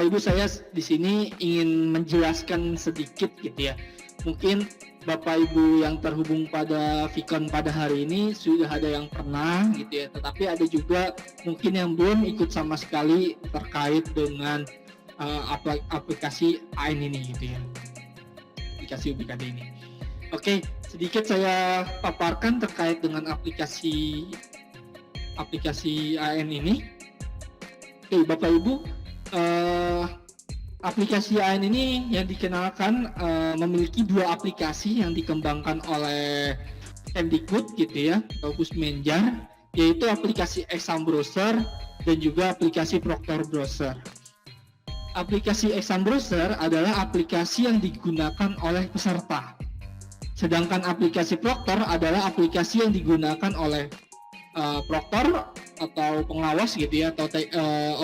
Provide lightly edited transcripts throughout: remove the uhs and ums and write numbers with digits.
Bapak Ibu, saya di sini ingin menjelaskan sedikit gitu ya. Mungkin Bapak Ibu yang terhubung pada Vicon pada hari ini sudah ada yang pernah gitu ya, tetapi ada juga mungkin yang belum ikut sama sekali terkait dengan aplikasi AN ini gitu ya, aplikasi UBKD ini. Oke, sedikit saya paparkan terkait dengan aplikasi AN ini. Oke, Bapak Ibu, aplikasi AN ini yang dikenalkan memiliki dua aplikasi yang dikembangkan oleh Kemdikbud gitu ya, atau Pusmenjar, yaitu aplikasi Exam Browser dan juga aplikasi Proctor Browser. Aplikasi Exam Browser adalah aplikasi yang digunakan oleh peserta, sedangkan aplikasi Proctor adalah aplikasi yang digunakan oleh proktor atau pengawas gitu ya, atau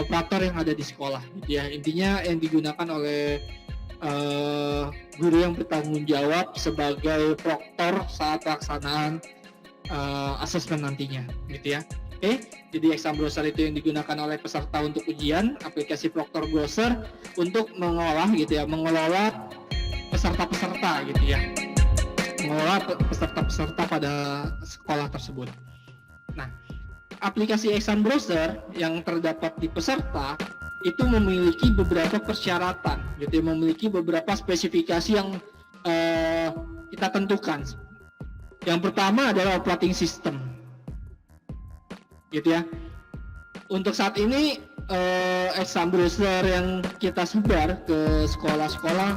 operator yang ada di sekolah gitu ya. Intinya yang digunakan oleh guru yang bertanggung jawab sebagai proktor saat pelaksanaan asesmen nantinya gitu ya. Oke, jadi Exam Browser itu yang digunakan oleh peserta untuk ujian, aplikasi Proctor Browser untuk mengelola peserta-peserta gitu ya, mengelola peserta-peserta pada sekolah tersebut. Nah, aplikasi Exam Browser yang terdapat di peserta itu memiliki beberapa persyaratan, gitu, memiliki beberapa spesifikasi yang kita tentukan. Yang pertama adalah operating system, gitu ya. Untuk saat ini Exam Browser yang kita sebar ke sekolah-sekolah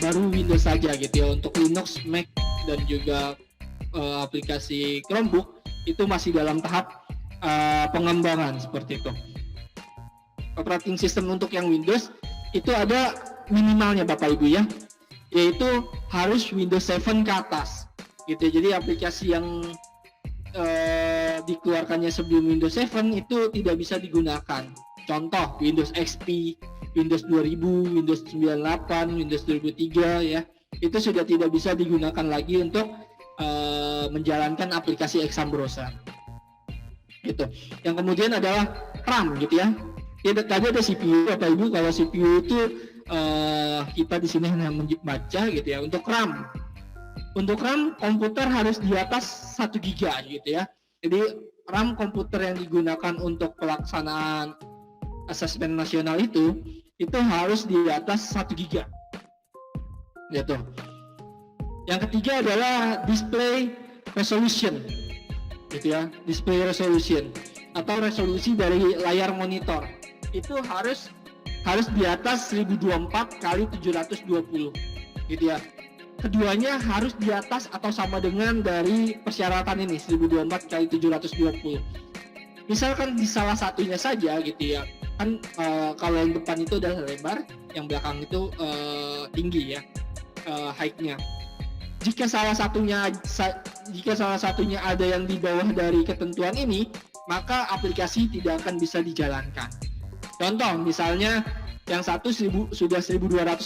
baru Windows saja, gitu ya. Untuk Linux, Mac dan juga aplikasi Chromebook itu masih dalam tahap pengembangan seperti itu. Operating system untuk yang Windows itu ada minimalnya Bapak Ibu ya, yaitu harus Windows 7 ke atas gitu. Jadi aplikasi yang dikeluarkannya sebelum Windows 7 itu tidak bisa digunakan. Contoh Windows XP, Windows 2000, Windows 98, Windows 2003 ya, itu sudah tidak bisa digunakan lagi untuk menjalankan aplikasi Exam Browser gitu. Yang kemudian adalah RAM gitu ya. Tadi ada CPU Bapak Ibu. Kalau CPU itu kita di sini hanya membaca gitu ya. Untuk RAM komputer harus di atas 1 GB gitu ya. Jadi RAM komputer yang digunakan untuk pelaksanaan asesmen nasional itu harus di atas 1 GB gitu. Yang ketiga adalah display resolution gitu ya, display resolution atau resolusi dari layar monitor itu harus di atas 1024 x 720 gitu ya. Keduanya harus di atas atau sama dengan dari persyaratan ini 1024 x 720. Misalkan di salah satunya saja gitu ya, kan kalau yang depan itu adalah lebar, yang belakang itu tinggi ya, height-nya. Jika salah satunya ada yang di bawah dari ketentuan ini, maka aplikasi tidak akan bisa dijalankan. Contoh, misalnya yang satu sudah 1280,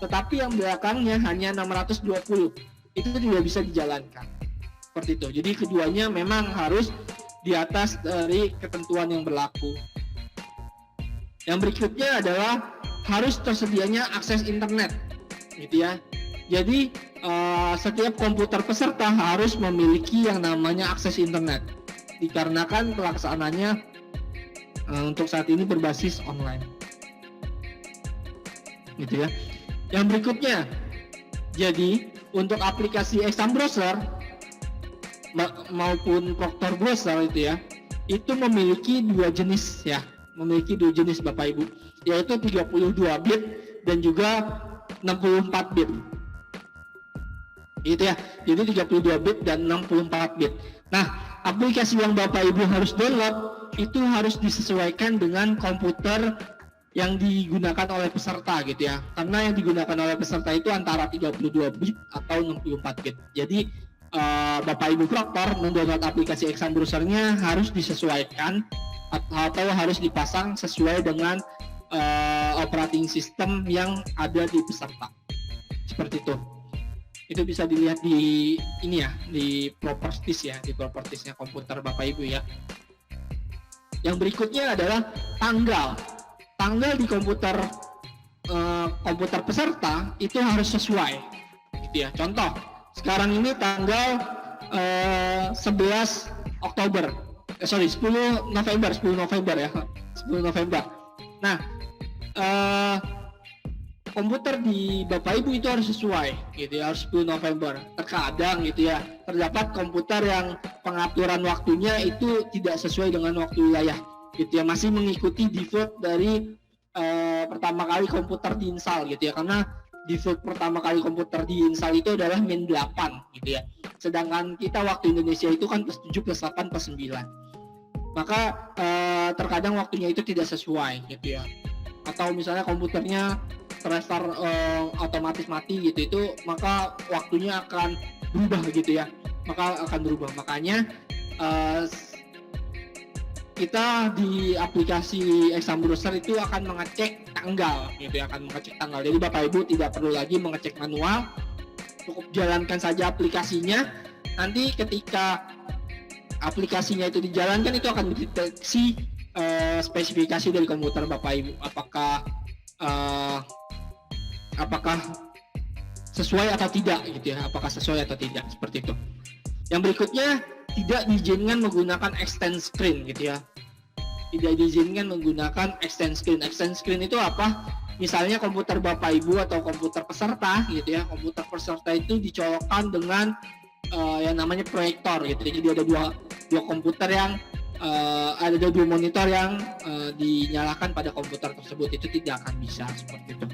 tetapi yang belakangnya hanya 620, itu tidak bisa dijalankan. Seperti itu. Jadi keduanya memang harus di atas dari ketentuan yang berlaku. Yang berikutnya adalah harus tersedianya akses internet, gitu ya. Jadi setiap komputer peserta harus memiliki yang namanya akses internet, dikarenakan pelaksanaannya untuk saat ini berbasis online, gitu ya. Yang berikutnya, jadi untuk aplikasi Exam Browser maupun Proctor Browser itu memiliki dua jenis Bapak Ibu, yaitu 32 bit dan juga 64 bit. Gitu ya. Jadi 32 bit dan 64 bit. Nah, aplikasi yang Bapak Ibu harus download itu harus disesuaikan dengan komputer yang digunakan oleh peserta gitu ya. Karena yang digunakan oleh peserta itu antara 32 bit atau 64 bit. Jadi Bapak Ibu proktor mendownload aplikasi Exam Browser-nya harus disesuaikan atau harus dipasang sesuai dengan operating system yang ada di peserta. Seperti itu. Itu bisa dilihat di ini ya, di propertiesnya komputer Bapak Ibu ya. Yang berikutnya adalah tanggal di komputer peserta itu harus sesuai gitu ya. Contoh sekarang ini tanggal 11 Oktober 10 November ya, 10 November. Nah komputer di Bapak Ibu itu harus sesuai gitu ya, harus 10 November. Terkadang gitu ya terdapat komputer yang pengaturan waktunya itu tidak sesuai dengan waktu wilayah gitu ya, masih mengikuti default dari pertama kali komputer diinstal gitu ya, karena default pertama kali komputer diinstal itu adalah min 8 gitu ya, sedangkan kita waktu Indonesia itu kan plus 7 plus 8 plus 9, maka terkadang waktunya itu tidak sesuai gitu ya, atau misalnya komputernya restart otomatis mati gitu, itu maka waktunya akan berubah gitu ya, makanya kita di aplikasi Exam Browser itu akan mengecek tanggal gitu ya, jadi Bapak Ibu tidak perlu lagi mengecek manual, cukup jalankan saja aplikasinya. Nanti ketika aplikasinya itu dijalankan itu akan dideteksi spesifikasi dari komputer Bapak Ibu apakah sesuai atau tidak gitu ya, seperti itu. Yang berikutnya, tidak diizinkan menggunakan extend screen gitu ya. Tidak diizinkan menggunakan extend screen. Extend screen itu apa? Misalnya komputer Bapak Ibu atau komputer peserta gitu ya. Komputer peserta itu dicolokkan dengan yang namanya proyektor gitu. Jadi ada dua komputer yang ada dua monitor yang dinyalakan pada komputer tersebut, itu tidak akan bisa seperti itu.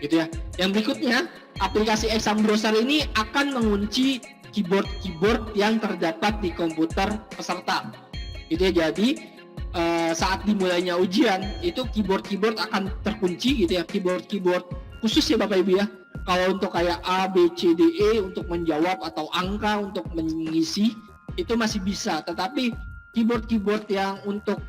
Gitu ya. Yang berikutnya, aplikasi Exam Browser ini akan mengunci keyboard yang terdapat di komputer peserta. Gitu ya. Jadi saat dimulainya ujian itu keyboard akan terkunci gitu ya, keyboard khusus ya Bapak Ibu ya. Kalau untuk kayak A, B, C, D, E untuk menjawab atau angka untuk mengisi itu masih bisa, tetapi keyboard yang untuk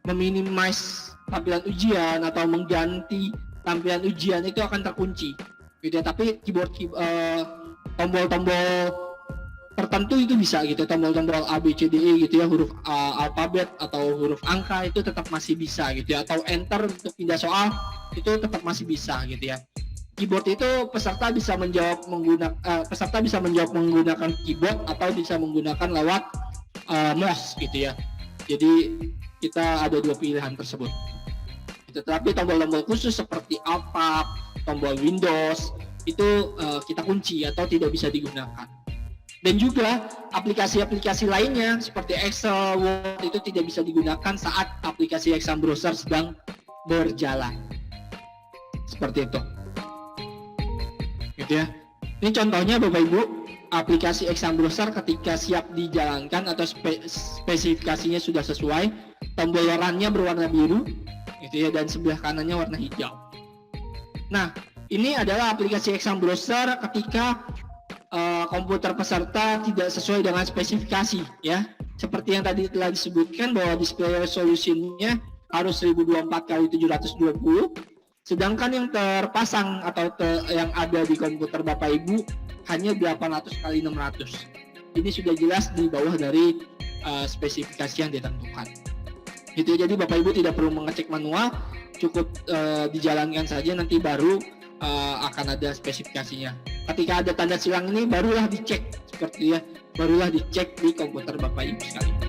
meminimize tampilan ujian atau mengganti tampilan ujian itu akan terkunci gitu ya. Tapi tombol-tombol tertentu itu bisa gitu, tombol-tombol A, B, C, D, E gitu ya, huruf alfabet atau huruf angka itu tetap masih bisa gitu ya, atau enter untuk pindah soal itu tetap masih bisa gitu ya. Keyboard itu peserta bisa menjawab menggunakan keyboard atau bisa menggunakan lewat mouse gitu ya. Jadi kita ada dua pilihan tersebut. Tetapi tombol-tombol khusus seperti Alt-Tab, tombol Windows itu kita kunci atau tidak bisa digunakan. Dan juga aplikasi-aplikasi lainnya seperti Excel, Word itu tidak bisa digunakan saat aplikasi Exam Browser sedang berjalan. Seperti itu. Gitu ya. Ini contohnya Bapak Ibu, aplikasi Exam Browser ketika siap dijalankan atau spesifikasinya sudah sesuai, tombol run-nya berwarna biru gitu ya, dan sebelah kanannya warna hijau. Nah, ini adalah aplikasi Exam Browser ketika komputer peserta tidak sesuai dengan spesifikasi ya. Seperti yang tadi telah disebutkan bahwa display resolution-nya harus 1024x720, sedangkan yang terpasang atau yang ada di komputer Bapak Ibu hanya 800x600. Ini sudah jelas di bawah dari spesifikasi yang ditentukan. Itu jadi Bapak Ibu tidak perlu mengecek manual, cukup dijalankan saja, nanti baru akan ada spesifikasinya. Ketika ada tanda silang ini barulah dicek, seperti ya, barulah dicek di komputer Bapak Ibu sekalian.